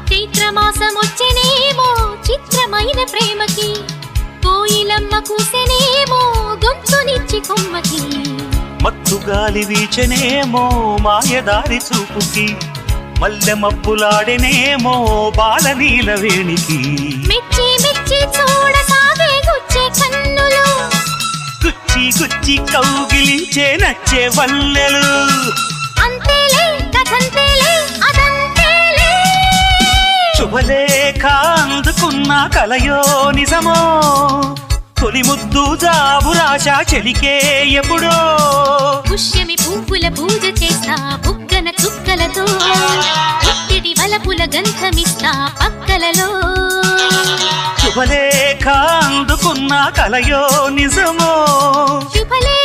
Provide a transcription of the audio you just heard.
చైత్రమాసమొచ్చెనేమో చిత్రమైన ప్రేమకి కోయిలమ్మ కూసెనేమో గొంతునిచ్చి కొమ్మకి మత్తు గాలి వీచెనేమో మాయదారి చూపుకి మల్లె మబ్బులాడెనేమో బాలనీల వేణికి మెచ్చి మెచ్చి చూడసాగే గుచ్చే కన్నులు గుచ్చి గుచ్చి కౌగిలించే నచ్చే వల్లెలు అంతేలే కథంతేలే అదంతేలే శుభలేఖ అందుకున్న కలయో నిజమో తొలి ముద్దు జాబు రాశా చెలికే ఎప్పుడో పుష్యమి పువ్వుల పూజ చేస్తా బుగ్గన చుక్కలతో పుట్టిడి వలపుల గంధమిస్తా పక్కలలో శుభలేఖ అందుకున్న కలయో నిజమో శుభలే